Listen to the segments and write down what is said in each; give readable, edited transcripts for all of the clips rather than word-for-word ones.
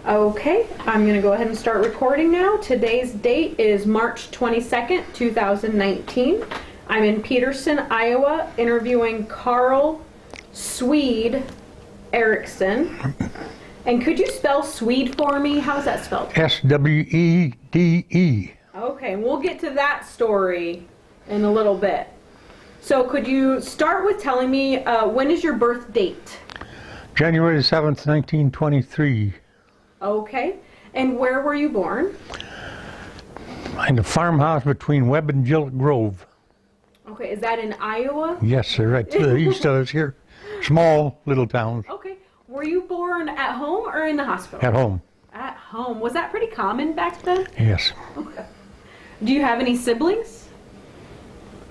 Okay, I'm going to go ahead and start recording now. Today's date is March 22nd, 2019. I'm in Peterson, Iowa, interviewing Carl Swede Erickson. And could you spell Swede for me? How's that spelled? Swede. Okay, we'll get to that story in a little bit. So could you start with telling me when is your birth date? January 7th, 1923. Okay, and where were you born? In a farmhouse between Webb and Gillett Grove. Okay, is that in Iowa? Yes, sir, right to the east of us here. Small little town. Okay, were you born at home or in the hospital? At home. At home. Was that pretty common back then? Yes. Okay. Do you have any siblings?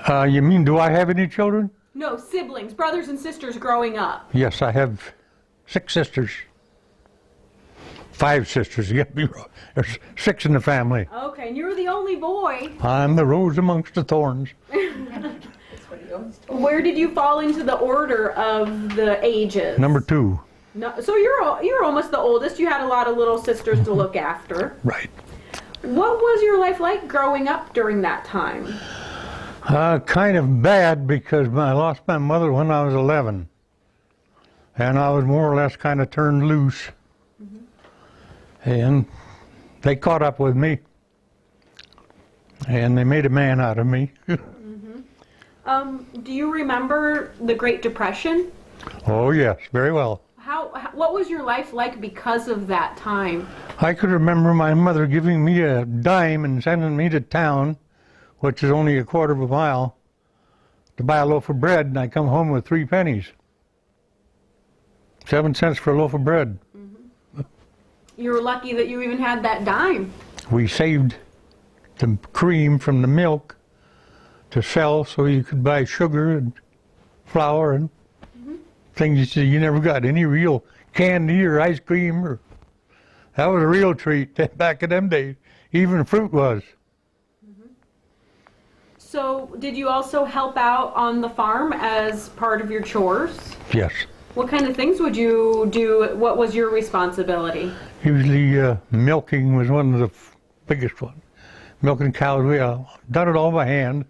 You mean, do I have any children? No, siblings, brothers and sisters growing up. Yes, I have 6 sisters. 5 sisters. There's 6 in the family. Okay, and you're the only boy. I'm the rose amongst the thorns. Where did you fall into the order of the ages? Number 2. No, so you're almost the oldest. You had a lot of little sisters to look after. Right. What was your life like growing up during that time? Kind of bad because I lost my mother when I was 11. And I was more or less kind of turned loose. And they caught up with me. And they made a man out of me. Do you remember the Great Depression? Oh, yes, very well. What was your life like because of that time? I could remember my mother giving me a dime and sending me to town, which is only a quarter of a mile, to buy a loaf of bread, and I come home with 3 pennies. 7 cents for a loaf of bread. You were lucky that you even had that dime. We saved the cream from the milk to sell so you could buy sugar and flour and things you never got any real candy or ice cream. That was a real treat back in them days. Even fruit was. So did you also help out on the farm as part of your chores? Yes. What kind of things would you do? What was your responsibility? Usually milking was one of the biggest ones. Milking cows, we done it all by hand.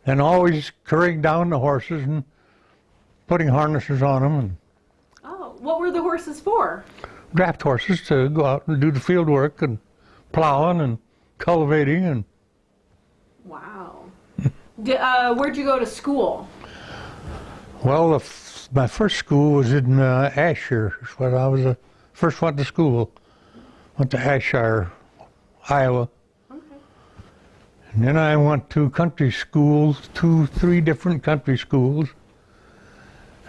And always currying down the horses and putting harnesses on them. And Oh, what were the horses for? draft horses to go out and do the field work and plowing and cultivating. And Wow. Where'd you go to school? well, my first school was in Ashshire. When I was first went to school. Went to Ashshire, Iowa. Okay. And then I went to country schools, 3 different country schools.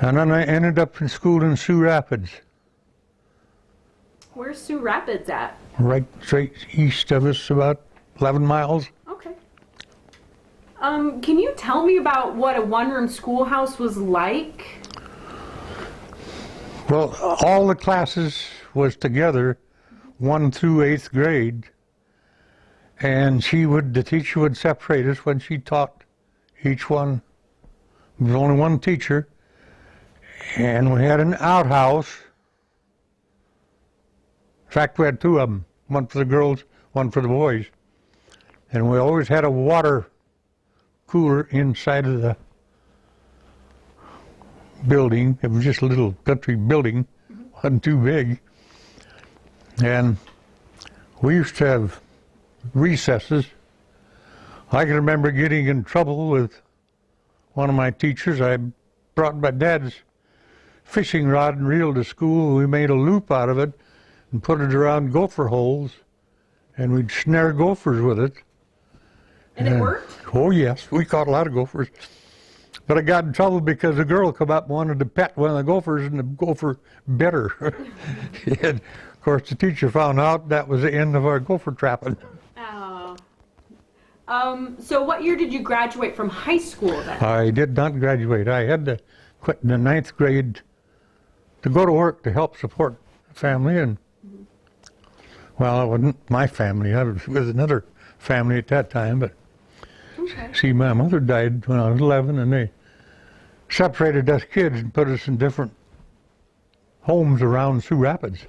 And then I ended up in school in Sioux Rapids, Where's Sioux Rapids at? right straight east of us, about 11 miles. Okay. Can you tell me about what a one-room schoolhouse was like? Well, all the classes was together, 1 through 8th grade, and the teacher would separate us when she taught each one. There was only one teacher, and we had an outhouse. In fact, we had 2 of them, one for the girls, one for the boys. And we always had a water cooler inside of the building. It was just a little country building, wasn't too big. And we used to have recesses. I can remember getting in trouble with one of my teachers. I brought my dad's fishing rod and reel to school. We made a loop out of it and put it around gopher holes, and we'd snare gophers with it. And it worked? Oh yes, we caught a lot of gophers. But I got in trouble because a girl come up and wanted to pet one of the gophers, and the gopher bit her. And of course the teacher found out. That was the end of our gopher trapping. Oh. So what year did you graduate from high school then? I did not graduate. I had to quit in the 9th grade to go to work to help support the family. And well, it wasn't my family. I was with another family at that time. But Okay. see, my mother died when I was 11, and they separated us kids and put us in different homes around Sioux Rapids.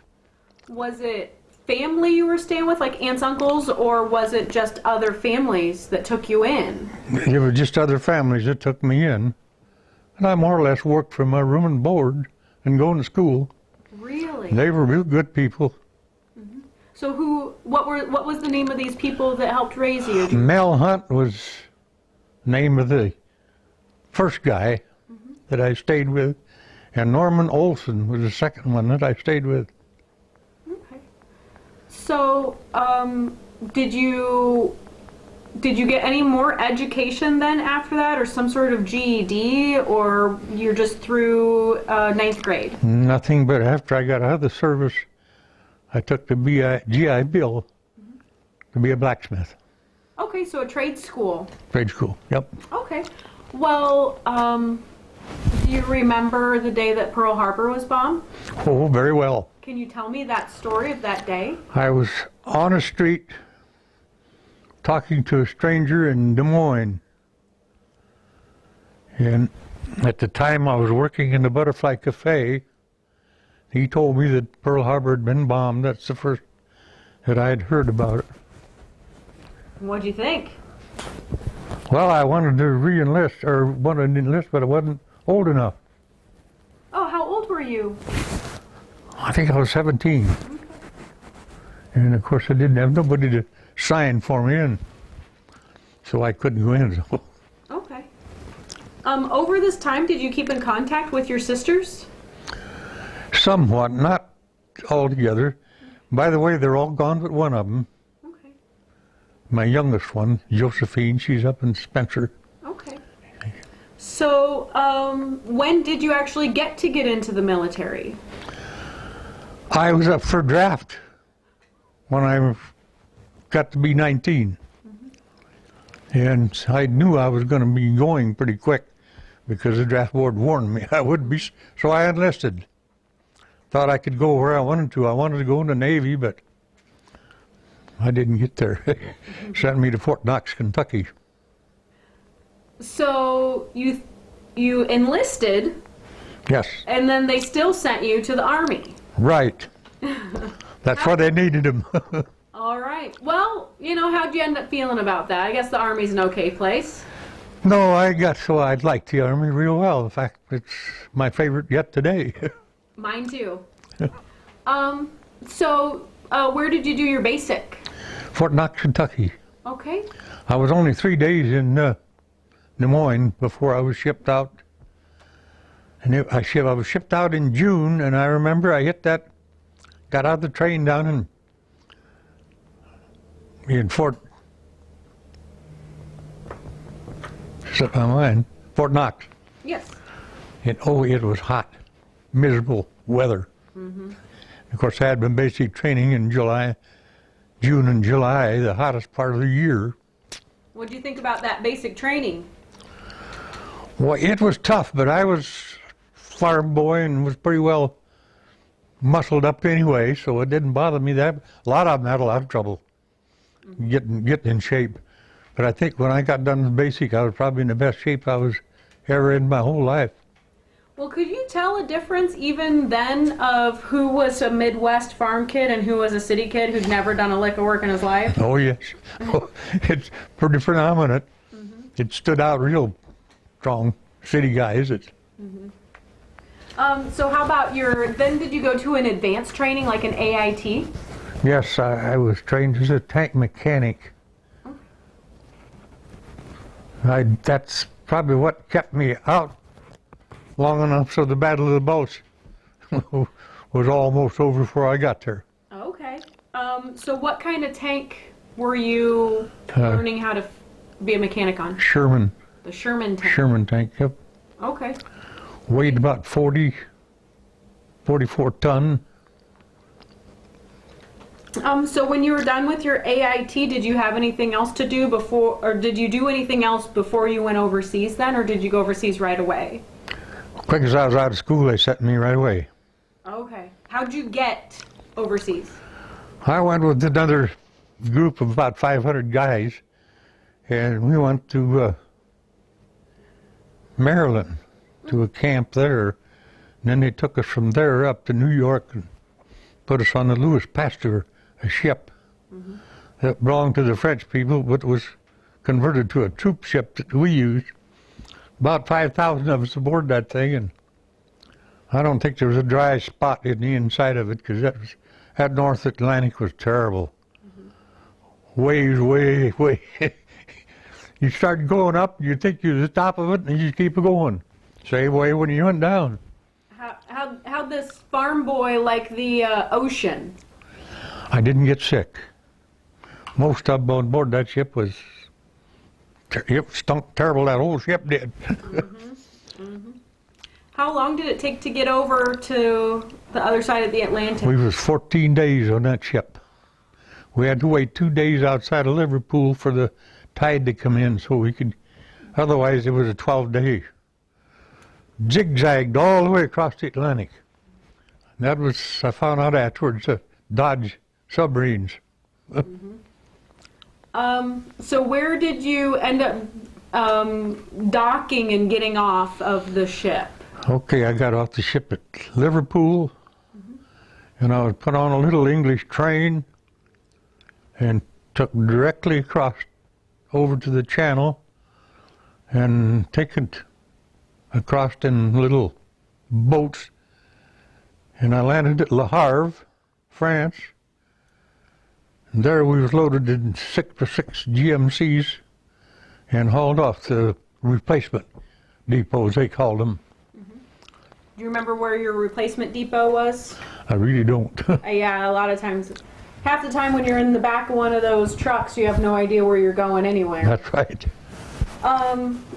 Was it family you were staying with, like aunts, uncles, or was it just other families that took you in? It was just other families that took me in. And I more or less worked from my room and board and going to school. Really? They were real good people. So what was the name of these people that helped raise you? Mel Hunt was the name of the first guy that I stayed with, and Norman Olson was the second one that I stayed with. Okay. So, did you get any more education then after that, or some sort of GED, or you're just through ninth grade? Nothing, but after I got out of the service, I took the GI Bill to be a blacksmith. Okay, so a trade school. Trade school, yep. Okay. Well, do you remember the day that Pearl Harbor was bombed? Oh, very well. Can you tell me that story of that day? I was on a street talking to a stranger in Des Moines. And at the time I was working in the Butterfly Cafe. He told me that Pearl Harbor had been bombed. That's the first that I had heard about it. What'd you think? Well, I wanted to re-enlist, or wanted to enlist, but I wasn't old enough. Oh, how old were you? I think I was 17. And of course I didn't have nobody to sign for me, and so I couldn't go in. So. Okay. Over this time, did you keep in contact with your sisters? Somewhat, not altogether. By the way, they're all gone but one of them. Okay. My youngest one, Josephine, she's up in Spencer. Okay. So, when did you actually get into the military? I was up for draft when I got to be 19. And I knew I was going to be going pretty quick because the draft board warned me I would be, so I enlisted. Thought I could go where I wanted to. I wanted to go in the Navy, but I didn't get there. Sent me to Fort Knox, Kentucky. So you enlisted, Yes, and then they still sent you to the Army. right. That's why they needed him. All right. Well, how'd you end up feeling about that? I guess the Army's an okay place. No, I'd like the Army real well. In fact, it's my favorite yet today. Mine too. So where did you do your basic? Fort Knox, Kentucky. Okay. I was only 3 days in Des Moines before I was shipped out. And I was shipped out in June, and I remember I got out of the train down in Fort Knox. Yes. And it was hot, miserable weather. Of course, I had been basic training in June and July, the hottest part of the year. What do you think about that basic training? Well, it was tough, but I was a farm boy and was pretty well muscled up anyway, so it didn't bother me that. A lot of them had a lot of trouble getting in shape. But I think when I got done with basic, I was probably in the best shape I was ever in my whole life. Well, could you tell a difference even then of who was a Midwest farm kid and who was a city kid who'd never done a lick of work in his life? Oh, yes. It's pretty phenomenal. It stood out real strong. City guys. So how about then did you go to an advanced training like an AIT? Yes, I was trained as a tank mechanic. That's probably what kept me out long enough so the Battle of the Bulge was almost over before I got there. Okay. So what kind of tank were you learning how to be a mechanic on? Sherman. The Sherman tank. Sherman tank, yep. Okay. Weighed about 44 ton. So when you were done with your AIT, did you have anything else to do before, or did you do anything else before you went overseas then, or did you go overseas right away? Quick as I was out of school, they sent me right away. Okay. How'd you get overseas? I went with another group of about 500 guys, and we went to Maryland, to a camp there. And then they took us from there up to New York and put us on the Louis Pasteur, a ship that belonged to the French people, but was converted to a troop ship that we used. About 5,000 of us aboard that thing, and I don't think there was a dry spot in the inside of it, because that North Atlantic was terrible. Waves, way. You start going up, you think you're at the top of it, and you keep going. Same way when you went down. How'd this farm boy like the ocean? I didn't get sick. Most of them on board that ship it stunk terrible, that whole ship did. How long did it take to get over to the other side of the Atlantic? We was 14 days on that ship. We had to wait 2 days outside of Liverpool for the tide to come in so we could, otherwise it was a 12-day. Zigzagged all the way across the Atlantic. That was, I found out afterwards, Dodge submarines. So where did you end up docking and getting off of the ship? Okay, I got off the ship at Liverpool, and I was put on a little English train and took directly across over to the Channel and taken across in little boats, and I landed at Le Havre, France. And there we was loaded in 6 GMCs and hauled off to replacement depots, they called them. Do you remember where your replacement depot was? I really don't. Yeah, a lot of times, half the time when you're in the back of one of those trucks, you have no idea where you're going anywhere. That's right.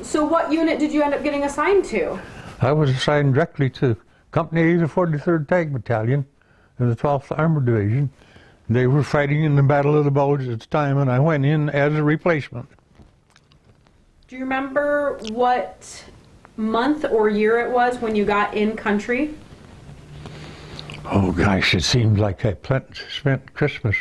So what unit did you end up getting assigned to? I was assigned directly to Company A, the 43rd Tank Battalion in the 12th Armored Division. They were fighting in the Battle of the Bulge at the time, and I went in as a replacement. Do you remember what month or year it was when you got in country? Oh gosh, it seems like I spent Christmas.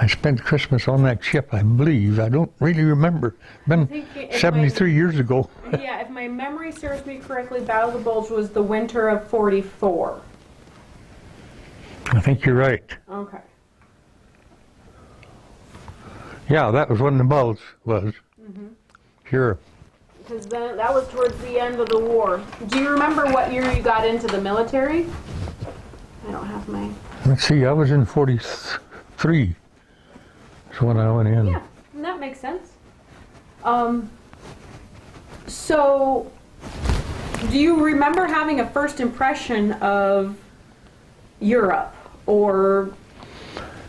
I spent Christmas on that ship, I believe. I don't really remember. It's been 73 years ago. Yeah, if my memory serves me correctly, Battle of the Bulge was the winter of 44. I think you're right. Okay. Yeah, that was when the Bulge was. Sure. Because then that was towards the end of the war. Do you remember what year you got into the military? I don't have my... Let's see, I was in 43. That's when I went in. Yeah, that makes sense. So, do you remember having a first impression of Europe, or...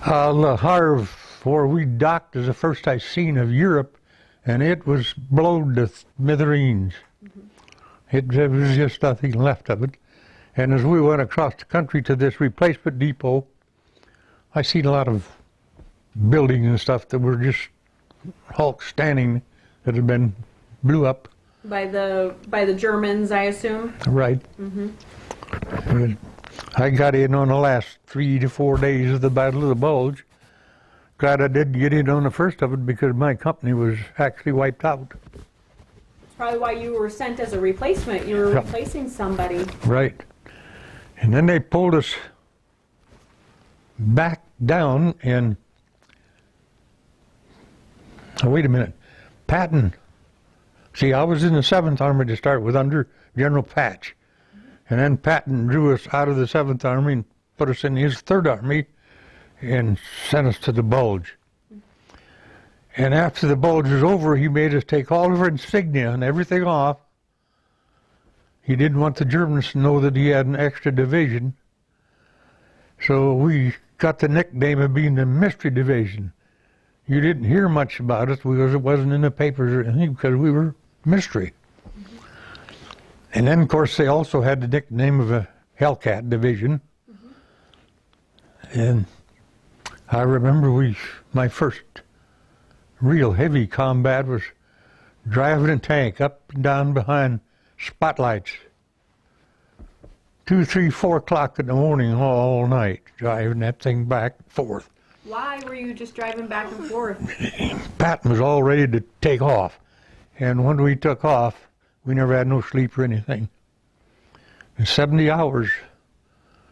Le Havre, where we docked, is the first I seen of Europe, and it was blown to smithereens. There was just nothing left of it. And as we went across the country to this replacement depot, I seen a lot of buildings and stuff that were just hulks standing that had been blew up. By the Germans, I assume? Right. I got in on the last 3 to 4 days of the Battle of the Bulge. Glad I didn't get in on the first of it because my company was actually wiped out. That's probably why you were sent as a replacement. You were replacing somebody. Right. And then they pulled us back down and... Oh, wait a minute. Patton. See, I was in the 7th Army to start with under General Patch. And then Patton drew us out of the 7th Army and put us in his 3rd Army and sent us to the Bulge. And after the Bulge was over, he made us take all of our insignia and everything off. He didn't want the Germans to know that he had an extra division. So we got the nickname of being the Mystery Division. You didn't hear much about us because it wasn't in the papers or anything because we were mystery. And then, of course, they also had the nickname of a Hellcat Division. And I remember my first real heavy combat was driving a tank up and down behind spotlights. 2, 3, 4 o'clock in the morning all night, driving that thing back and forth. Why were you just driving back and forth? Patton was all ready to take off. And when we took off, we never had no sleep or anything. And 70 hours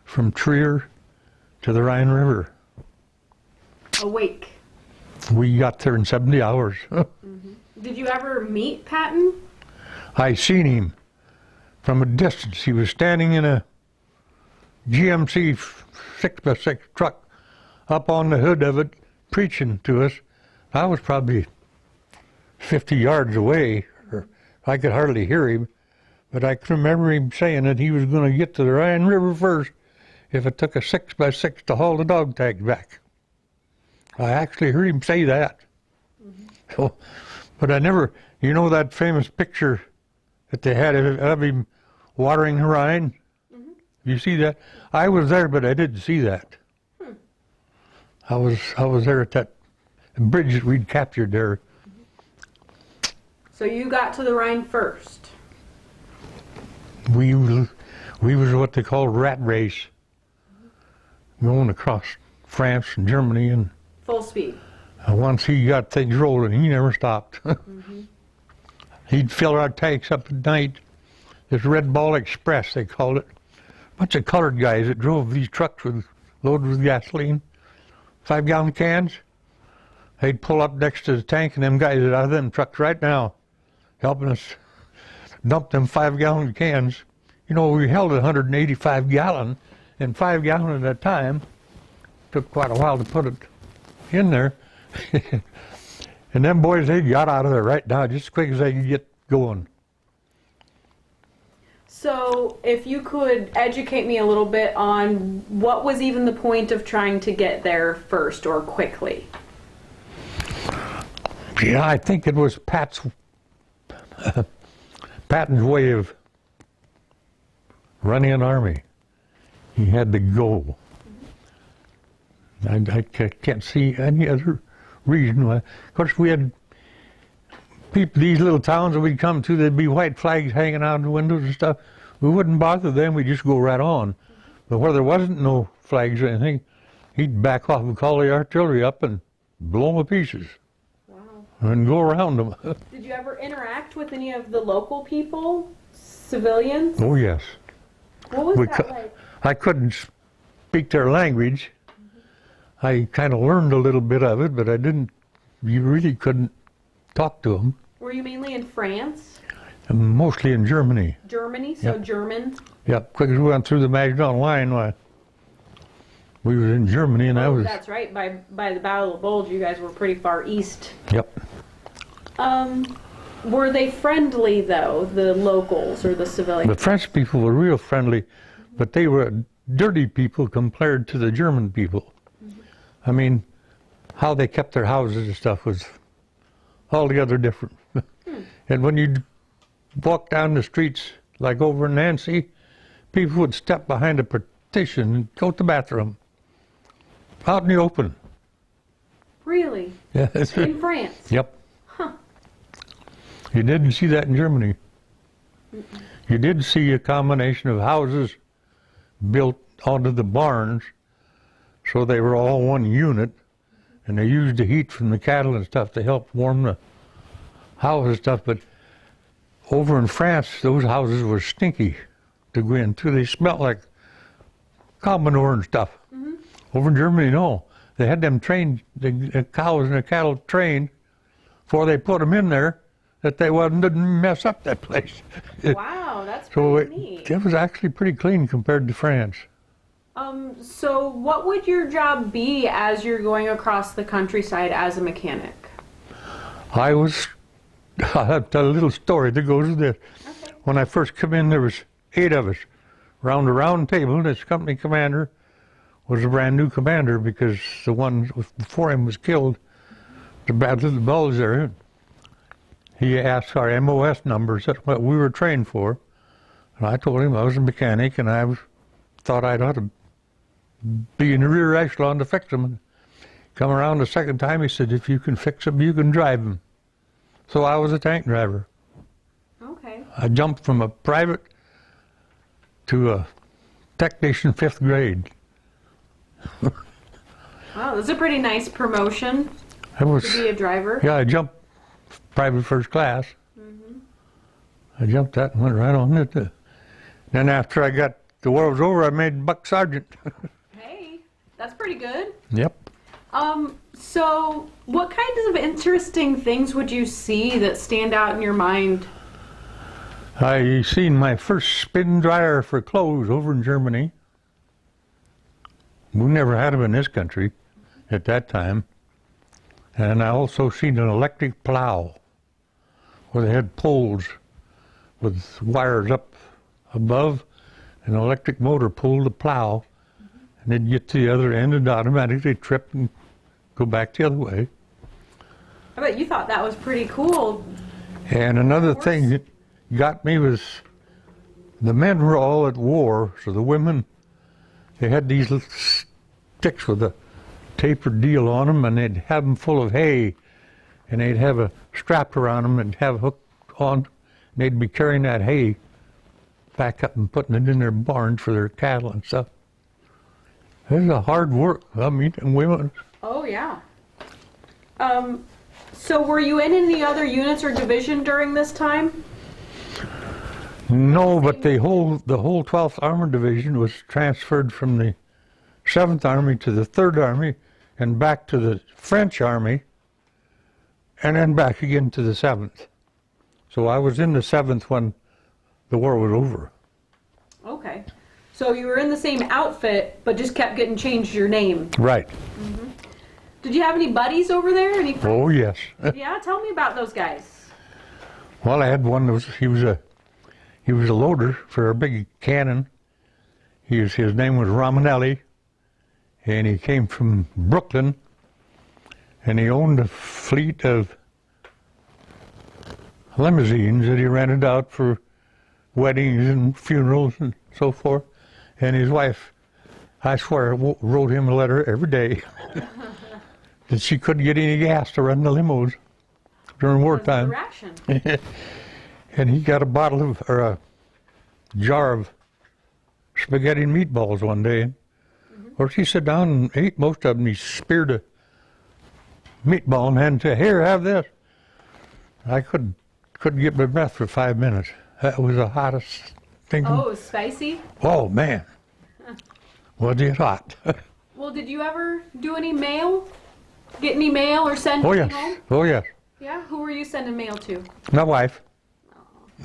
from Trier to the Rhine River. Awake. We got there in 70 hours. Did you ever meet Patton? I seen him from a distance. He was standing in a GMC 6x6 truck up on the hood of it, preaching to us. I was probably 50 yards away, or I could hardly hear him, but I can remember him saying that he was going to get to the Rhine River first if it took a 6x6 to haul the dog tags back. I actually heard him say that. So, but I never, you know that famous picture that they had of him watering the Rhine? You see that? I was there, but I didn't see that. I was there at that bridge that we'd captured there. So you got to the Rhine first. We was what they call rat race, going across France and Germany, and Full speed. once he got things rolling, he never stopped. He'd fill our tanks up at night. This Red Ball Express, they called it. Bunch of colored guys that drove these trucks loaded with gasoline, 5-gallon cans. They'd pull up next to the tank, and them guys are out of them trucks right now, helping us dump them 5-gallon cans. You know, we held 185 gallon, and 5 gallon at a time. Took quite a while to put it in there. And them boys, they got out of there right now just as quick as they could get going. So if you could educate me a little bit on what was even the point of trying to get there first or quickly? Yeah, I think it was Patton's way of running an army. He had to go. I can't see any other reason why. Of course, we had people, these little towns that we'd come to, there'd be white flags hanging out in the windows and stuff. We wouldn't bother them, we'd just go right on. But where there wasn't no flags or anything, he'd back off and call the artillery up and blow them to pieces. Wow. And go around them. Did you ever interact with any of the local people, civilians? Oh, yes. What was that like? I couldn't speak their language. I kind of learned a little bit of it, but you really couldn't talk to them. Were you mainly in France? Mostly in Germany. Germany, so Yep. German? Yep, quick as we went through the Maginot Line, we was in Germany, and I was... That's right, by the Battle of the Bulge, you guys were pretty far east. Yep. Were they friendly, though, the locals or the civilians? The French people were real friendly, but they were dirty people compared to the German people. I mean, how they kept their houses and stuff was altogether different. And when you walk down the streets, like over in Nancy, people would step behind a partition and go to the bathroom, out in the open. Really? Yeah. In France? Yep. Huh. You didn't see that in Germany. You did see a combination of houses built onto the barns, so they were all one unit, and they used the heat from the cattle and stuff to help warm the house and stuff. But over in France, those houses were stinky to go into. They smelled like cow manure and stuff. Over in Germany, no. They had them trained, the cows and the cattle trained before they put them in there, that they didn't mess up that place. Wow, that's So pretty neat. it was actually pretty clean compared to France. So what would your job be as you're going across the countryside as a mechanic? I have a little story that goes with this. Okay. When I first come in, there was 8 of us around a round table. This company commander was a brand new commander because the one before him was killed. The Battle of the Bulge there. He asked our MOS numbers, that's what we were trained for. And I told him I was a mechanic and thought I'd ought to be in the rear echelon to fix them. Come around the second time, he said, if you can fix them, you can drive them. So I was a tank driver. Okay. I jumped from a private to a technician 5th grade. Wow, that's a pretty nice promotion It was, to be a driver. yeah, I jumped private first class. I jumped that and went right on it. Then after I got the war was over, I made buck sergeant. Hey, that's pretty good. Yep. So what kinds of interesting things would you see that stand out in your mind? I seen my first spin dryer for clothes over in Germany. We never had them in this country at that time. And I also seen an electric plow where they had poles with wires up above, an electric motor pulled the plow, and then get to the other end and automatically trip and go back the other way. I bet you thought that was pretty cool. And another thing that got me was the men were all at war, so the women, they had these little sticks with a tapered deal on them, and they'd have them full of hay, and they'd have a strap around them and have a hook on, and they'd be carrying that hay back up and putting it in their barns for their cattle and stuff. It was a hard work. I mean, and women. Oh, yeah. So were you in any other units or division during this time? No, but the whole 12th Armored Division was transferred from the 7th Army to the 3rd Army and back to the French Army and then back again to the 7th. So I was in the 7th when the war was over. Okay. So you were in the same outfit, but just kept getting changed your name. Right. Mm-hmm. Did you have any buddies over there? Any friends? Oh, yes. Yeah, tell me about those guys. Well, I had one that was, he was a loader for a big cannon. His name was Romanelli, and he came from Brooklyn, and he owned a fleet of limousines that he rented out for weddings and funerals and so forth. And his wife, I swear, wrote him a letter every day that she couldn't get any gas to run the limos during wartime. Ration. And he got a jar of spaghetti and meatballs one day. Mm-hmm. Or she sat down and ate most of them. He speared a meatball and handed said, "Here, have this." I couldn't get my breath for 5 minutes. That was the hottest thing. Oh, it was spicy? Oh, man. Was it hot? Well, did you ever do any mail? Get any mail or send Oh, anything yes. home? Oh, yes. Yeah? Who were you sending mail to? My wife.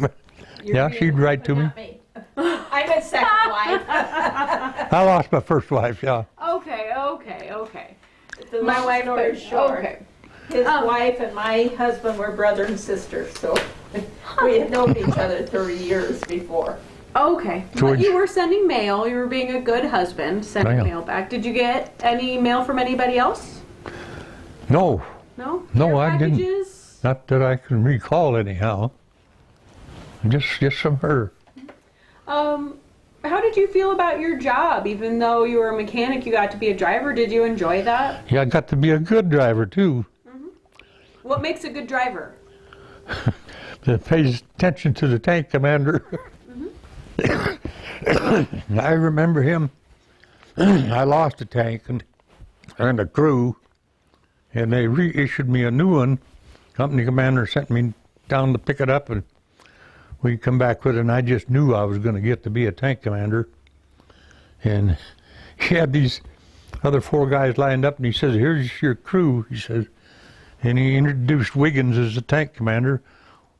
You're Yeah, being- she'd write to me. Not me. I'm a second wife. I lost my first wife, yeah. Okay. The my wife was short. Okay. His wife and my husband were brother and sister, so we had known each other 30 years before. Okay. So But would you you- were sending mail. You were being a good husband, sending I am. mail back. Did you get any mail from anybody else? No, No? No, Care I didn't. packages? not that I can recall anyhow. Just from her. How did you feel about your job? Even though you were a mechanic, you got to be a driver. Did you enjoy that? Yeah, I got to be a good driver, too. What makes a good driver? That pays attention to the tank commander. I remember him. I lost a tank and a crew, and they reissued me a new one. Company commander sent me down to pick it up, and we come back with it, and I just knew I was going to get to be a tank commander. And he had these other 4 guys lined up, and he says, "Here's your crew," he says. And he introduced Wiggins as the tank commander.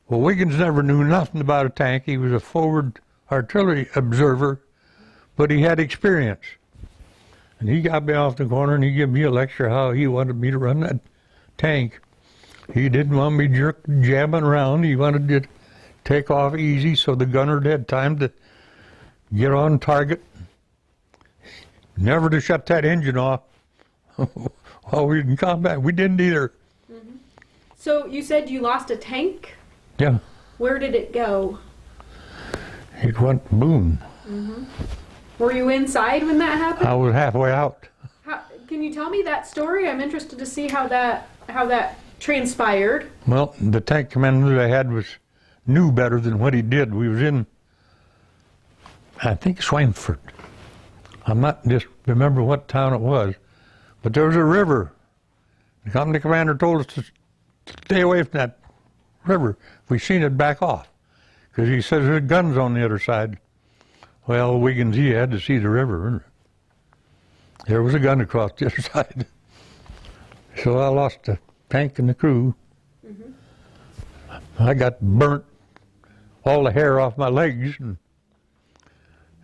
Well, Wiggins never knew nothing about a tank. He was a forward artillery observer, but he had experience. And he got me off the corner and he gave me a lecture how he wanted me to run that tank. He didn't want me jamming around. He wanted to take off easy so the gunner had time to get on target. Never to shut that engine off while we were in combat. We didn't either. So you said you lost a tank? Yeah, Where did it go? it went boom. Were you inside when that happened? I was halfway out. Can you tell me that story? I'm interested to see how that transpired. Well, the tank commander that I had knew better than what he did. We was in, I think, Swineford. I'm not just remember what town it was, but there was a river. The company commander told us to stay away from that river. If we seen it, back off, because he says there's guns on the other side. Well, Wiggins, he had to see the river. There was a gun across the other side. So I lost the tank and the crew. I got burnt, all the hair off my legs and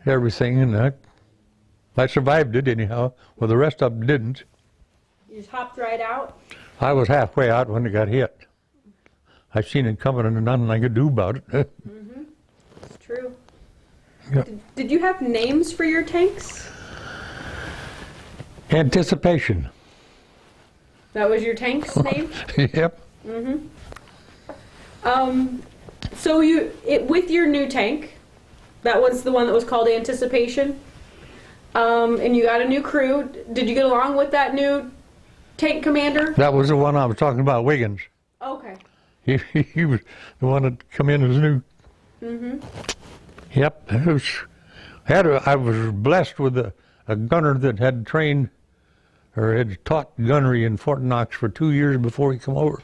everything, and I survived it anyhow. Well, the rest of them didn't. You just hopped right out? I was halfway out when it got hit. I seen it coming and nothing I could do about it. It's true. Yeah. Did you have names for your tanks? Anticipation. That was your tank's name? Yep. So with your new tank, that was the one that was called Anticipation, and you got a new crew. Did you get along with that new tank commander? That was the one I was talking about, Wiggins. Okay. He was the one that come in as new. Yep. I was blessed with a gunner that had trained or had taught gunnery in Fort Knox for 2 years before he come over.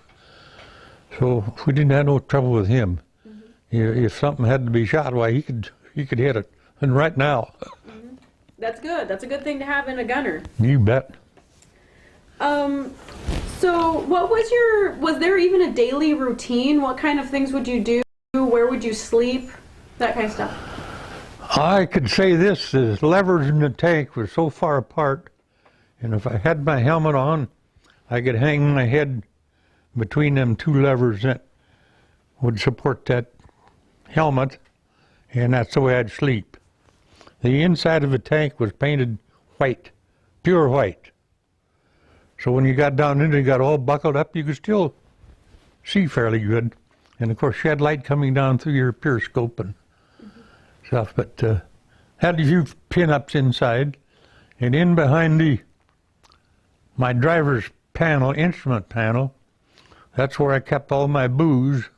So we didn't have no trouble with him. If something had to be shot, why he could hit it. And right now. That's good. That's a good thing to have in a gunner. You bet. So was there even a daily routine? What kind of things would you do? Where would you sleep? That kind of stuff. I could say this, the levers in the tank were so far apart, and if I had my helmet on, I could hang my head between them two levers that would support that helmet, and that's the way I'd sleep. The inside of the tank was painted white, pure white. So when you got down in it, you got all buckled up, you could still see fairly good. And of course, shed light coming down through your periscope and stuff. But had a few pin-ups inside, and in behind my driver's panel, instrument panel, that's where I kept all my booze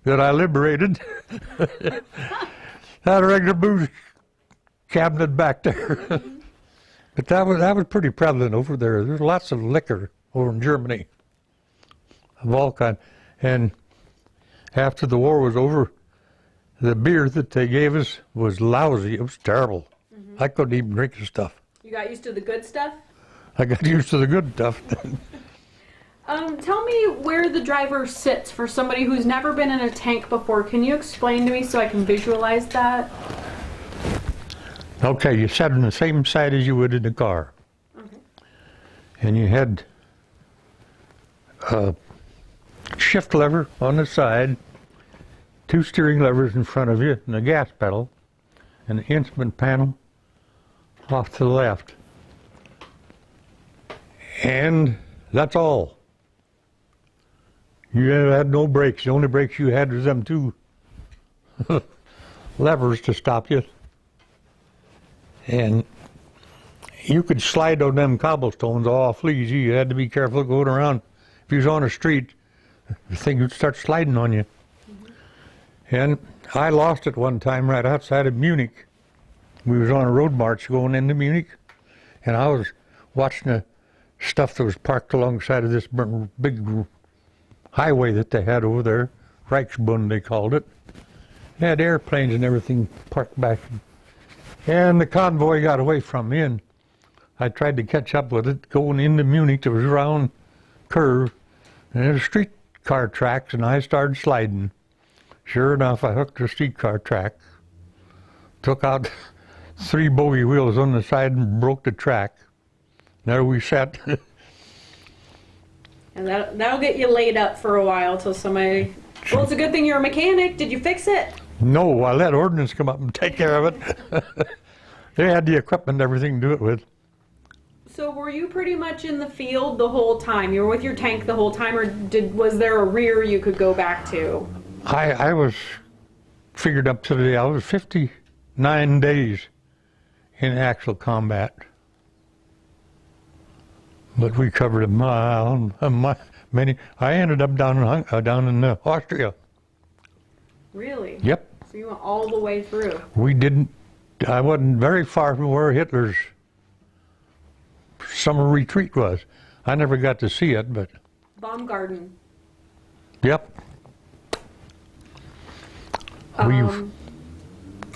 that I liberated. Had a regular booze cabinet back there. But that was pretty prevalent over there. There's lots of liquor over in Germany of all kinds. And after the war was over, the beer that they gave us was lousy. It was terrible. I couldn't even drink the stuff. You got used to the good stuff? I got used to the good stuff. Tell me where the driver sits for somebody who's never been in a tank before. Can you explain to me so I can visualize that? Okay, you sat on the same side as you would in the car. Okay. And you had a shift lever on the side, two steering levers in front of you, and a gas pedal, and the instrument panel off to the left. And that's all. You had no brakes. The only brakes you had was them two levers to stop you. And you could slide on them cobblestones awful easy. You had to be careful going around. If you was on a street, the thing would start sliding on you. And I lost it one time right outside of Munich. We was on a road march going into Munich, and I was watching the stuff that was parked alongside of this big highway that they had over there, Reichsbund they called it. They had airplanes and everything parked back. And the convoy got away from me, and I tried to catch up with it. Going into Munich, there was a round curve, and there was streetcar tracks, and I started sliding. Sure enough, I hooked the streetcar track, took out 3 bogie wheels on the side and broke the track. There we sat. And that'll get you laid up for a while till somebody... Well, it's a good thing you're a mechanic. Did you fix it? No, I let ordnance come up and take care of it. They had the equipment and everything to do it with. So were you pretty much in the field the whole time? You were with your tank the whole time, or was there a rear you could go back to? I was figured up to the day. I was 59 days in actual combat. But we covered many. I ended up down in Austria. Really? Yep. So you went all the way through. I wasn't very far from where Hitler's summer retreat was. I never got to see it, but... Baumgarten. Yep.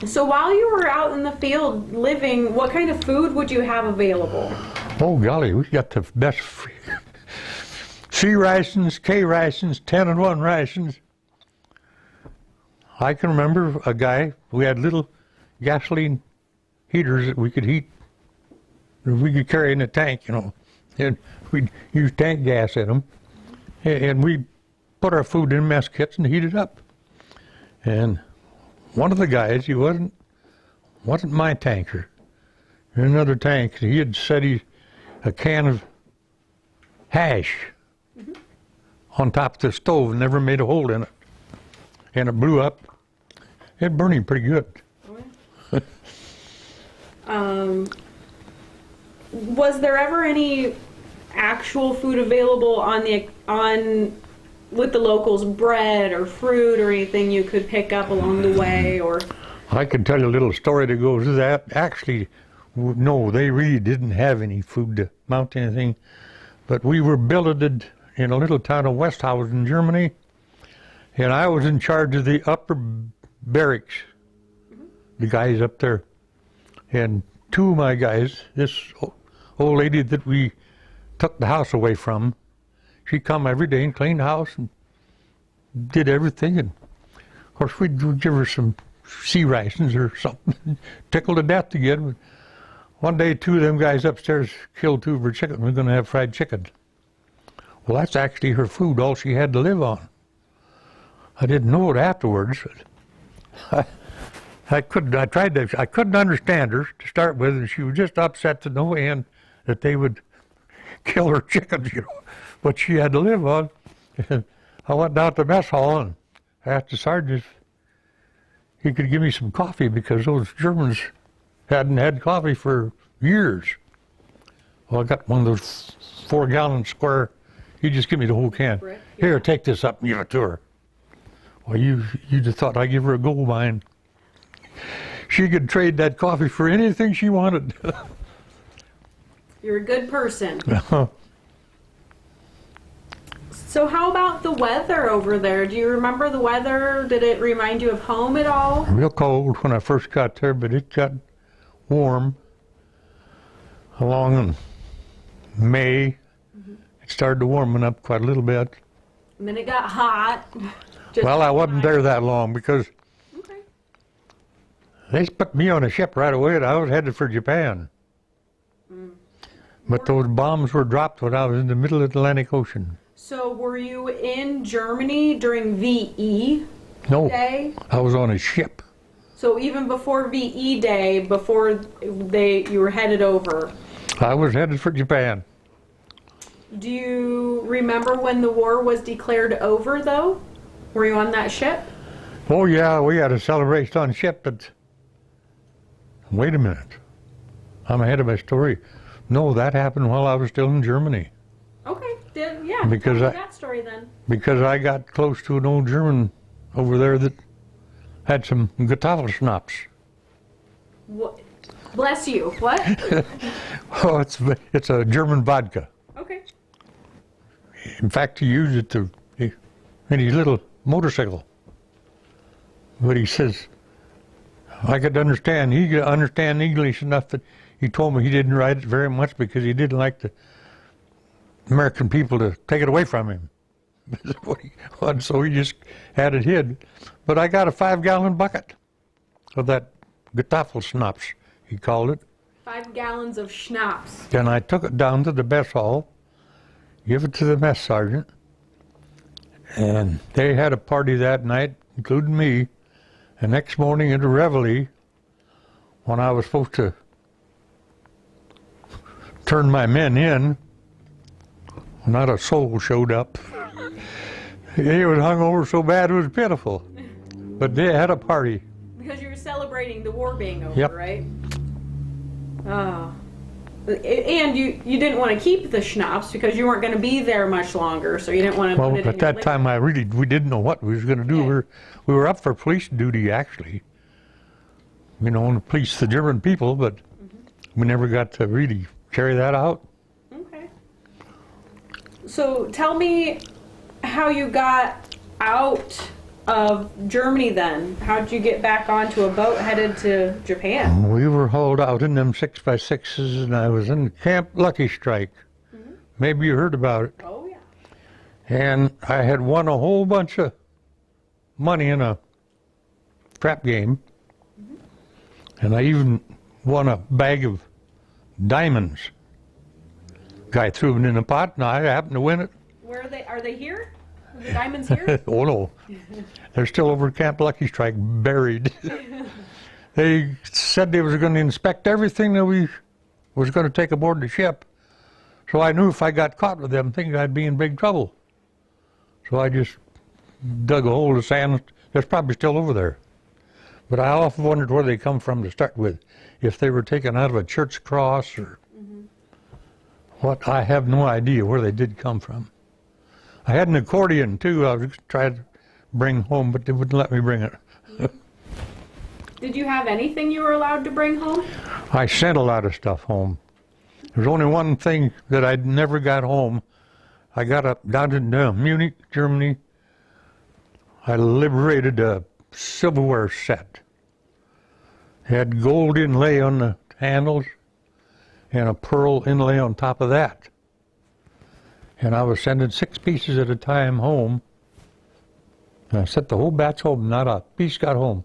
So while you were out in the field living, what kind of food would you have available? Oh golly, we got the best C rations, K rations, 10 and 1 rations. I can remember a guy, we had little gasoline heaters that we could heat, that we could carry in a tank, you know, and we'd use tank gas in them, and we'd put our food in mess kits and heat it up. And one of the guys, he wasn't my tanker, in another tank, he had set a can of hash on top of the stove and never made a hole in it. And it blew up. It burned him pretty good. Was there ever any actual food available with the locals, bread or fruit or anything you could pick up along the way? Or I can tell you a little story that goes with that. Actually, no, they really didn't have any food to mount anything. But we were billeted in a little town of Westhausen, Germany, and I was in charge of the upper barracks, the guys up there. And two of my guys, this old lady that we took the house away from, she'd come every day and clean the house and did everything. And of course, we'd give her some C rations or something, tickled to death to get. One day, two of them guys upstairs killed two of her chickens. We're going to have fried chicken. Well, that's actually her food, all she had to live on. I didn't know it afterwards. I couldn't understand her to start with, and she was just upset to no end that they would kill her chickens, you know, what she had to live on. And I went down to the mess hall and asked the sergeant if he could give me some coffee because those Germans hadn't had coffee for years. Well, I got one of those 4-gallon square. He just give me the whole can. Brick, Here, take this up and give it to her. Well, you just thought I'd give her a gold mine. She could trade that coffee for anything she wanted. you're a good person. So how about the weather over there? Do you remember the weather? Did it remind you of home at all? Real cold when I first got there, but it got warm along in May. It started to warming up quite a little bit. And then it got hot. Well, I wasn't there that long because Okay. they put me on a ship right away and I was headed for Japan. But those bombs were dropped when I was in the middle of the Atlantic Ocean. So were you in Germany during VE No, Day? I was on a ship. So even before VE Day, before you were headed over. I was headed for Japan. Do you remember when the war was declared over, though? Were you on that ship? Oh yeah, we had a celebration on ship, but wait a minute. I'm ahead of my story. No, that happened while I was still in Germany. Okay, yeah. Because tell me that story then. Because I got close to an old German over there that had some Getaffelschnaps. What? Bless you. What? Oh, it's a German vodka. Okay. In fact, he used it in his little motorcycle. But he says, I could understand. He could understand English enough that he told me he didn't write it very much because he didn't like the American people to take it away from him. So he just had it hid. But I got a 5-gallon bucket of that Getaffelschnaps, he called it. 5 gallons of schnapps. And I took it down to the mess hall, give it to the mess sergeant, and they had a party that night, including me. And next morning at a reveille, when I was supposed to turn my men in, not a soul showed up. He was hungover so bad it was pitiful. But they had a party. Because you were celebrating the war being over, Yep. right? Oh. And you didn't want to keep the schnapps because you weren't going to be there much longer, so you didn't want to Well, put it in at that time, we didn't know what we was going to do. Yeah. We were up for police duty, actually. You know, to police the German people, but we never got to really carry that out. Okay. So tell me how you got out of Germany then? How'd you get back onto a boat headed to Japan? We were hauled out in them 6x6s, and I was in Camp Lucky Strike. Maybe you heard about it. Oh, yeah. And I had won a whole bunch of money in a trap game. And I even won a bag of diamonds. Guy threw them in a pot, and I happened to win it. Where are they? Are they here? Are the diamonds here? Oh no, they're still over at Camp Lucky Strike, buried. They said they was going to inspect everything that we was going to take aboard the ship. So I knew if I got caught with them things, I'd be in big trouble. So I just dug a hole of sand that's probably still over there. But I often wondered where they come from to start with. If they were taken out of a church cross or what, I have no idea where they did come from. I had an accordion too. I was trying to bring home, but they wouldn't let me bring it. Did you have anything you were allowed to bring home? I sent a lot of stuff home. There's only one thing that I never got home. I got up down in Munich, Germany. I liberated a silverware set. It had gold inlay on the handles and a pearl inlay on top of that. And I was sending 6 pieces at a time home. And I sent the whole batch home, not a piece got home.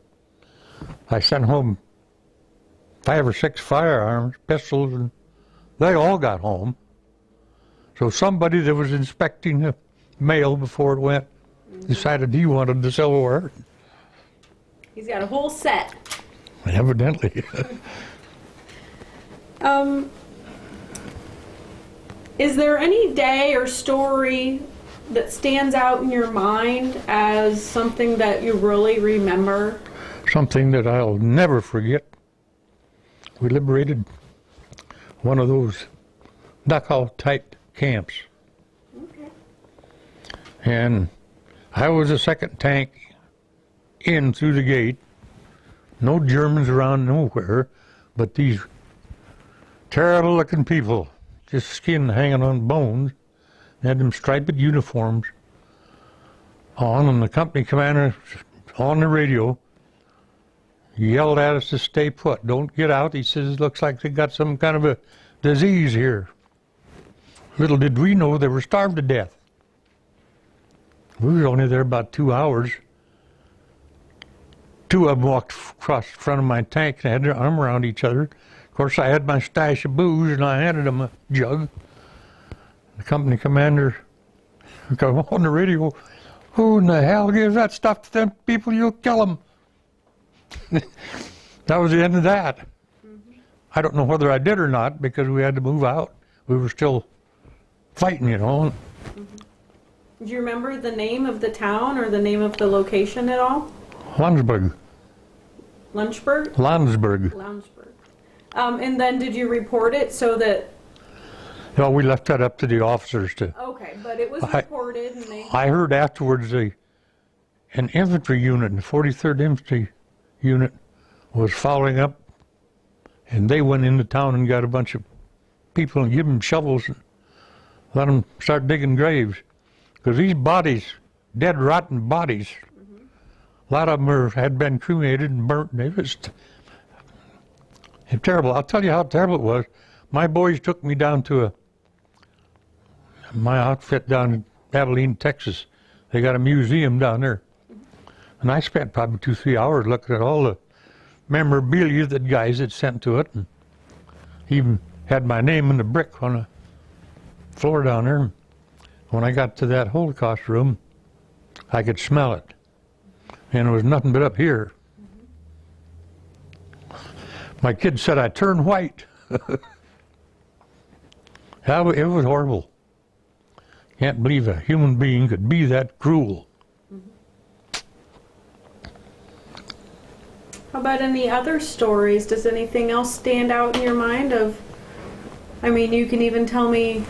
I sent home 5 or 6 firearms, pistols, and they all got home. So somebody that was inspecting the mail before it went decided he wanted the silverware. He's got a whole set. Evidently. Is there any day or story that stands out in your mind as something that you really remember? Something that I'll never forget. We liberated one of those knockout type camps. Okay. And I was the second tank in through the gate. No Germans around nowhere, but these terrible looking people, just skin hanging on bones. They had them striped uniforms on, and the company commander on the radio yelled at us to stay put. Don't get out. He says, looks like they got some kind of a disease here. Little did we know they were starved to death. We were only there about 2 hours. 2 of them walked across the front of my tank and had their arm around each other. Of course, I had my stash of booze, and I handed them a jug. The company commander got on the radio, who in the hell gives that stuff to them people? You'll kill them. That was the end of that. I don't know whether I did or not, because we had to move out. We were still fighting, you know. Do you remember the name of the town or the name of the location at all? Landsberg. Lunchburg? Landsberg. Lounsburg. And then did you report it so that... No, we left that up to the officers to... Okay, but it was reported and they... I heard afterwards an infantry unit, the 43rd Infantry Unit, was following up, and they went into town and got a bunch of people and give them shovels and let them start digging graves. Because these bodies, dead, rotten bodies, a lot of them had been cremated and burnt. It was terrible. I'll tell you how terrible it was. My boys took me down to my outfit down in Abilene, Texas. They got a museum down there. And I spent probably 2-3 hours looking at all the memorabilia that guys had sent to it. And even had my name in the brick on the floor down there. When I got to that Holocaust room, I could smell it. And it was nothing but up here. My kids said I turned white. It was horrible. Can't believe a human being could be that cruel. How about any other stories? Does anything else stand out in your mind of... I mean, you can even tell me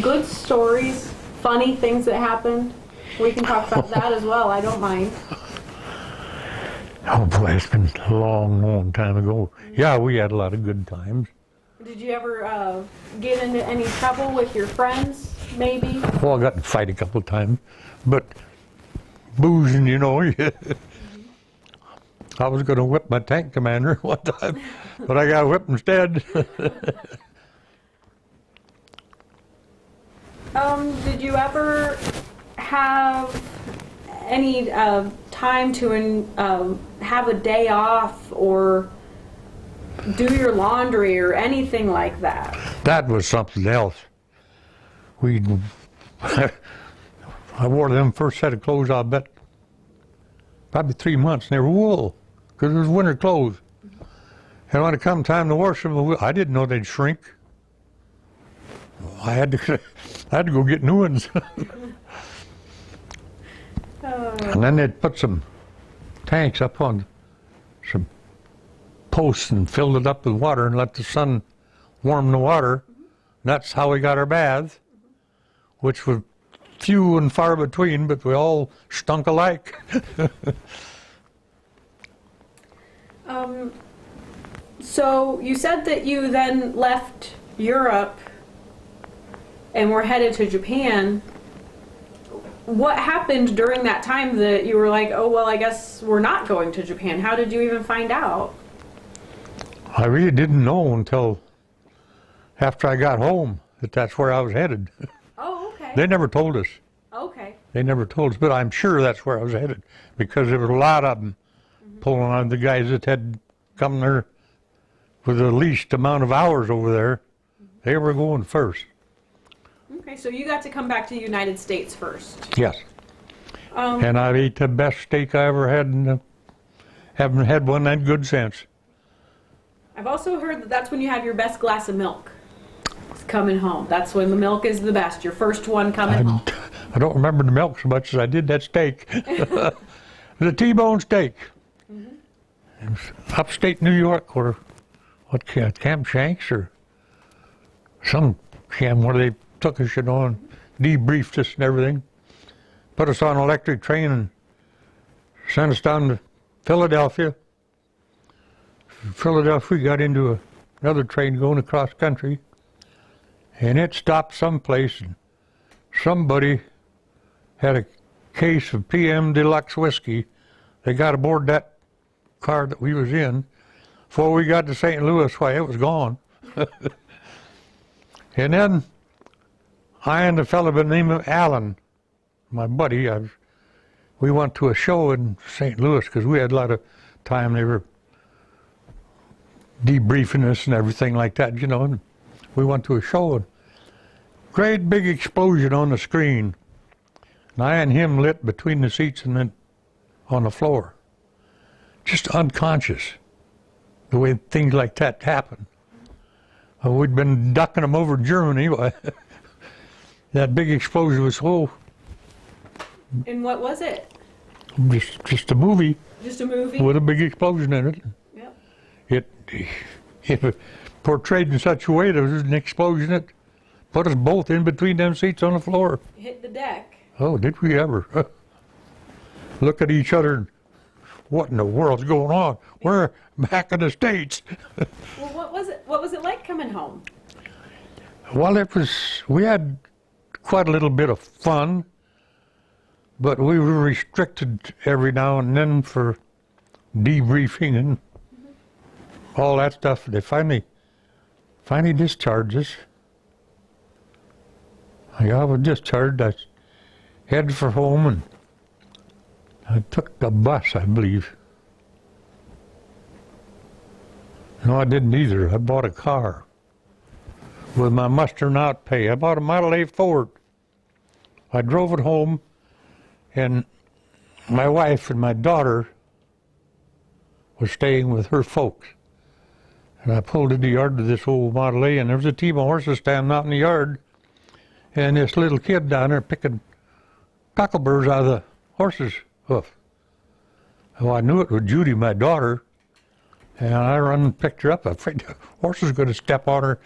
good stories, funny things that happened. We can talk about that as well. I don't mind. Oh boy, it's been a long, long time ago. Yeah, we had a lot of good times. Did you ever get into any trouble with your friends, maybe? Well, I got in a fight a couple of times, but boozing, you know. I was going to whip my tank commander one time, but I got whipped instead. Did you ever have any time to have a day off or do your laundry or anything like that? That was something else. I wore them first set of clothes, I bet, probably 3 months, and they were wool, because it was winter clothes. And when it come time to wash them, I didn't know they'd shrink. I had to go get new ones. And then they'd put some tanks up on some posts and filled it up with water and let the sun warm the water. That's how we got our baths, which was few and far between, but we all stunk alike. So you said that you then left Europe and were headed to Japan. What happened during that time that you were like, oh, well, I guess we're not going to Japan? How did you even find out? I really didn't know until after I got home that that's where I was headed. Oh, okay. They never told us. Okay. They never told us, but I'm sure that's where I was headed because there was a lot of them pulling on the guys that had come there with the least amount of hours over there. They were going first. Okay, so you got to come back to the United States first. Yes. And I've ate the best steak I ever had, and haven't had one that good since. I've also heard that that's when you have your best glass of milk. It's coming home. That's when the milk is the best. Your first one coming home. I don't remember the milk so much as I did that steak. It was a T-bone steak. It was upstate New York, or what Camp Shanks or some camp where they took us, you know, and debriefed us and everything. Put us on an electric train and sent us down to Philadelphia. Philadelphia, we got into another train going across country, and it stopped someplace, and somebody had a case of PM Deluxe whiskey. They got aboard that car that we was in. Before we got to St. Louis, why, it was gone. And then I and a fellow by the name of Alan, my buddy, we went to a show in St. Louis because we had a lot of time. They were debriefing us and everything like that, you know. And we went to a show, and great big explosion on the screen. And I and him lit between the seats and then on the floor. Just unconscious, the way things like that happen. We'd been ducking them over Germany. That big explosion was so... And what was it? Just a movie. Just a movie? With a big explosion in it. Yep. It portrayed in such a way there was an explosion that put us both in between them seats on the floor. Hit the deck. Oh, did we ever? Look at each other and, what in the world's going on? We're back in the States. Well, what was it like coming home? Well, we had quite a little bit of fun, but we were restricted every now and then for debriefing and all that stuff. They finally discharged us. I was discharged. I headed for home, and I took the bus, I believe. No, I didn't either. I bought a car with my mustering out pay. I bought a Model A Ford. I drove it home, and my wife and my daughter was staying with her folks. And I pulled in the yard to this old Model A, and there was a team of horses standing out in the yard, and this little kid down there picking cockleburs out of the horse's hoof. Well, I knew it was Judy, my daughter, and I run and picked her up. I'm afraid the horse was going to step on her.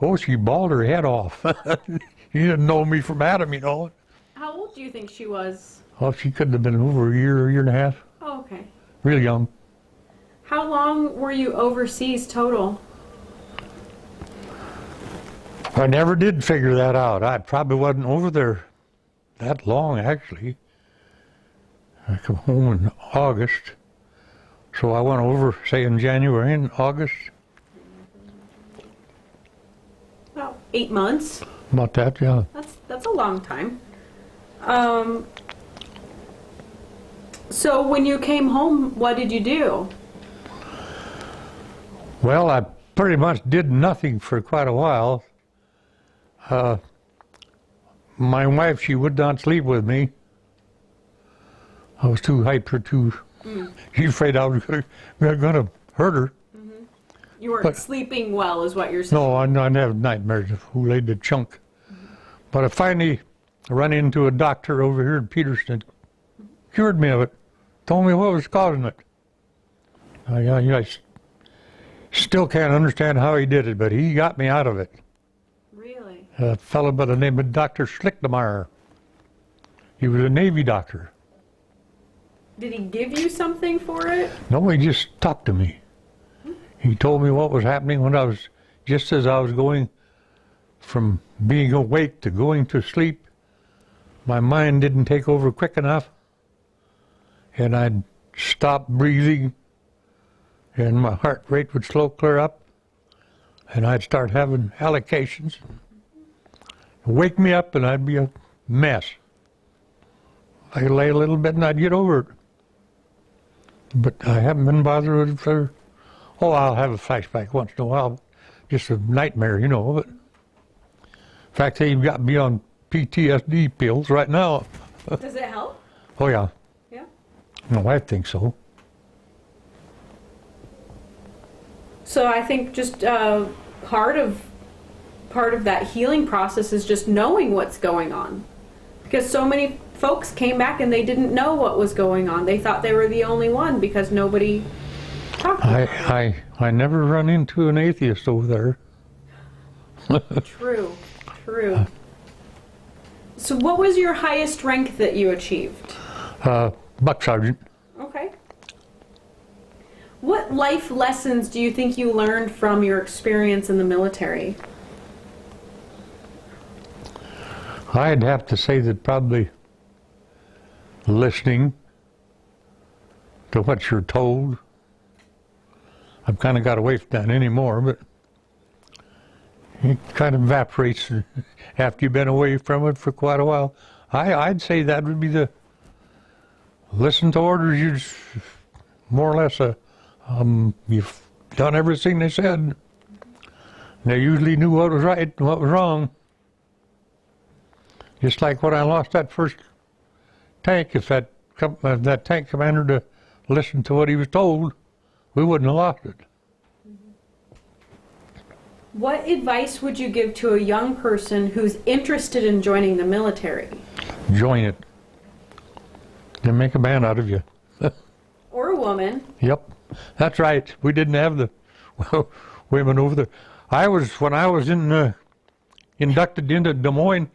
Oh, she bawled her head off. She didn't know me from Adam, you know. How old do you think she was? Well, she couldn't have been over a year and a half. Oh, okay. Real young. How long were you overseas total? I never did figure that out. I probably wasn't over there that long, actually. I come home in August. So I went over, say, in January and August, About 8 months. about that, yeah. That's a long time. So when you came home, what did you do? Well, I pretty much did nothing for quite a while. My wife, she would not sleep with me. I was too hyper, she's afraid I was gonna hurt her. You weren't But- sleeping well, is what you're saying. No, I'd have nightmares of who laid the chunk. But I finally run into a doctor over here in Peterson, cured me of it, told me what was causing it. I still can't understand how he did it, but he got me out of it. Really? A fellow by the name of Dr. Schlichtenmeyer. He was a Navy doctor. Did he give you something for it? No, he just talked to me. He told me what was happening when just as I was going from being awake to going to sleep. My mind didn't take over quick enough, and I'd stop breathing, and my heart rate would slow clear up, and I'd start having hallucinations. Wake me up, and I'd be a mess. I'd lay a little bit, and I'd get over it. But I haven't been bothered with it for, I'll have a flashback once in a while, just a nightmare, But in fact, they've got me on PTSD pills right now. Does it help? Oh, yeah. Yeah. No, I think so. So I think just part of that healing process is just knowing what's going on, because so many folks came back and they didn't know what was going on. They thought they were the only one because nobody talked about it. I never run into an atheist over there. True. So what was your highest rank that you achieved? Buck sergeant. Okay. What life lessons do you think you learned from your experience in the military? I'd have to say that probably listening to what you're told. I've kind of got away from that anymore, but it kind of evaporates after you've been away from it for quite a while. I'd say that would be the listen to orders. You more or less, you've done everything they said. They usually knew what was right and what was wrong. Just like when I lost that first tank, if that tank commander to listen to what he was told, we wouldn't have lost it. What advice would you give to a young person who's interested in joining the military? Join it. They make a man out of you. Or a woman? Yep, that's right. We didn't have the women over there. When I was inducted into Des Moines,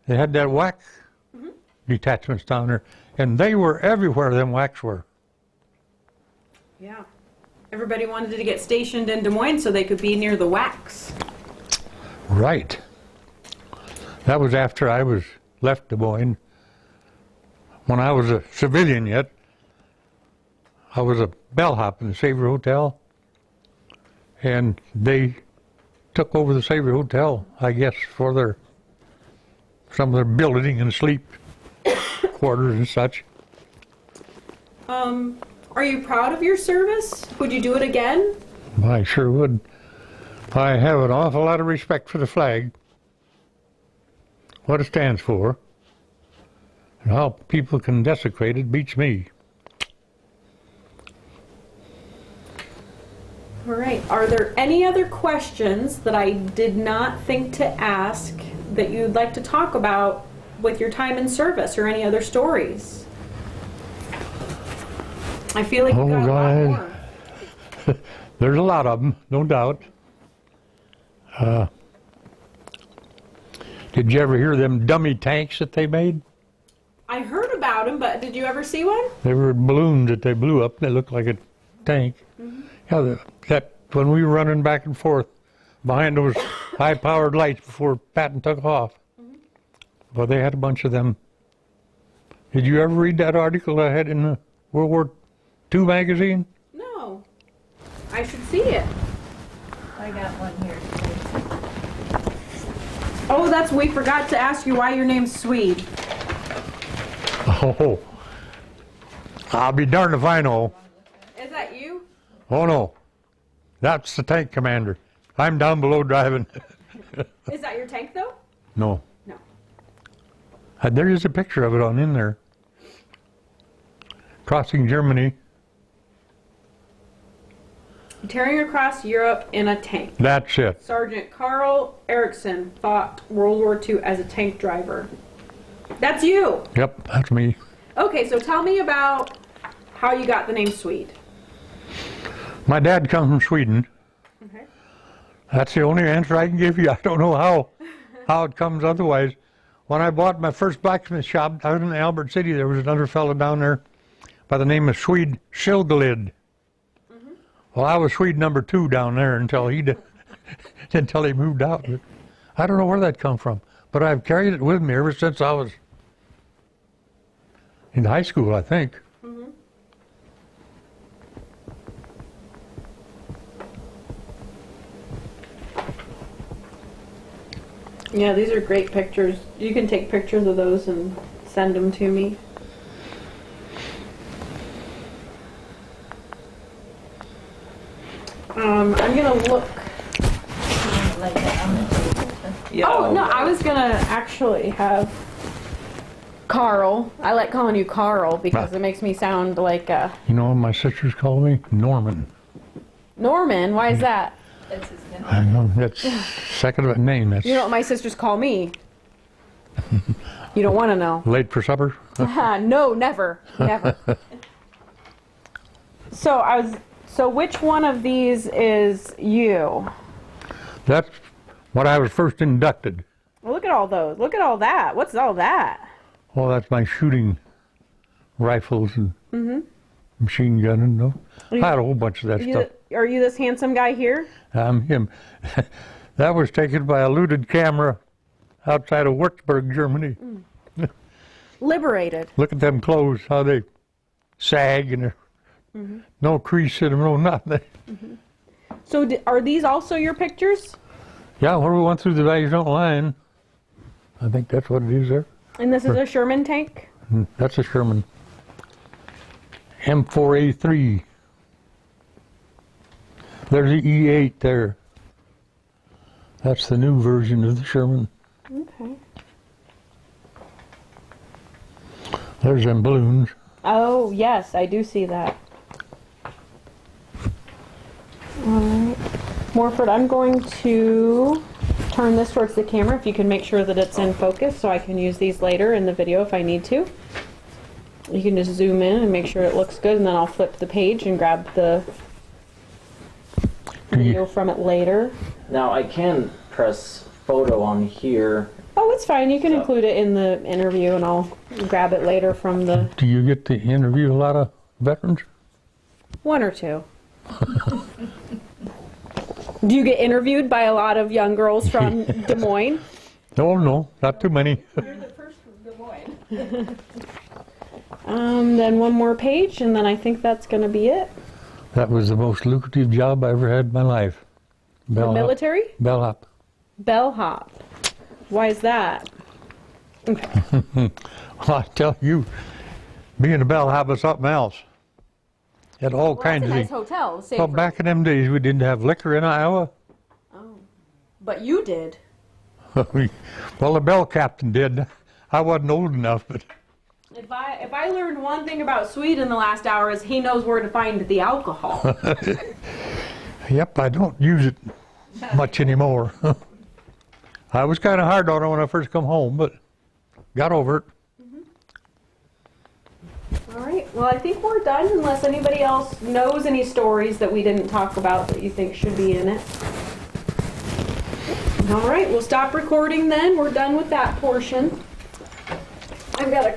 they had that WWII detachments down there, and they were everywhere. Them WWIIs were. Yeah. Everybody wanted to get stationed in Des Moines so they could be near the WWIIs. Right. That was after I was left Des Moines. When I was a civilian yet, I was a bellhop in the Savory Hotel, and they took over the Savory Hotel, I guess, for some of their building and sleep quarters and such. Are you proud of your service? Would you do it again? I sure would. I have an awful lot of respect for the flag, what it stands for, and how people can desecrate it beats me. All right. Are there any other questions that I did not think to ask that you'd like to talk about with your time in service, or any other stories? I feel like you've got a lot more. There's a lot of them, no doubt. Did you ever hear them dummy tanks that they made? I heard about them, but did you ever see one? They were balloons that they blew up. They looked like a tank. Yeah, when we were running back and forth behind those high-powered lights before Patton took off, well, they had a bunch of them Did you ever read that article I had in the World War II magazine? No. I should see it. I got one here. Oh, we forgot to ask you why your name's Swede. Oh, I'll be darned if I know. Is that you? Oh no, that's the tank commander. I'm down below driving. Is that your tank though? No. No. There is a picture of it on in there. Crossing Germany. Tearing across Europe in a tank. That's it. Sergeant Carl Erickson fought World War II as a tank driver. That's you. Yep, that's me. Okay, so tell me about how you got the name Swede. My dad comes from Sweden. Okay. That's the only answer I can give you. I don't know how it comes otherwise. When I bought my first blacksmith shop out in Albert City, there was another fellow down there by the name of Swede Schilgelid. Well, I was Swede number 2 down there until he moved out. But I don't know where that come from, but I've carried it with me ever since I was in high school, I think. Yeah, these are great pictures. You can take pictures of those and send them to me. I'm gonna look. Like that on the table. Yeah. Oh, no, I was gonna actually have Carl. I like calling you Carl because it makes me sound like You know what my sisters call me? Norman. Norman. Why is that? That's his name. I know, that's second of a name. That's You know what my sisters call me? You don't want to know. late for supper. No, never. Never. So which one of these is you? That's when I was first inducted. Well, look at all those. Look at all that. What's all that? Well, that's my shooting rifles and machine gun and no. I had a whole bunch of that stuff. Are you this handsome guy here? I'm him. That was taken by a looted camera outside of Würzburg, Germany. Liberated. Look at them clothes, how they sag and they're no crease in them, no nothing. So are these also your pictures? Yeah, when we went through the Valley line, I think that's what it is there. And this is a Sherman tank? That's a Sherman M4A3. There's the E8 there. That's the new version of the Sherman. Okay. There's them balloons. Oh, yes, I do see that. All right. Morford, I'm going to turn this towards the camera if you can make sure that it's in focus so I can use these later in the video if I need to. You can just zoom in and make sure it looks good, and then I'll flip the page and grab the video from it later. Now I can press photo on here. Oh, it's fine. You can include it in the interview, and I'll grab it later from the Do you get to interview a lot of veterans? one or two. Do you get interviewed by a lot of young girls from Des Moines? No, not too many. You're the first from Des Moines. Then one more page, and then I think that's going to be it. That was the most lucrative job I ever had in my life. The military? Bellhop. Bellhop. Why is that? Okay. Well, I tell you, being a bellhop is something else. Had all Well, kinds that's a of nice hotel. Safe Well, for- back in them days, we didn't have liquor in Iowa. Oh. But you did. Well, the bell captain did. I wasn't old enough, but If I learned one thing about Swede in the last hour is he knows where to find the alcohol. yep, I don't use it much anymore. I was kind of hard on it when I first come home, but got over it. All right. Well, I think we're done unless anybody else knows any stories that we didn't talk about that you think should be in it. All right. We'll stop recording then. We're done with that portion. I've got a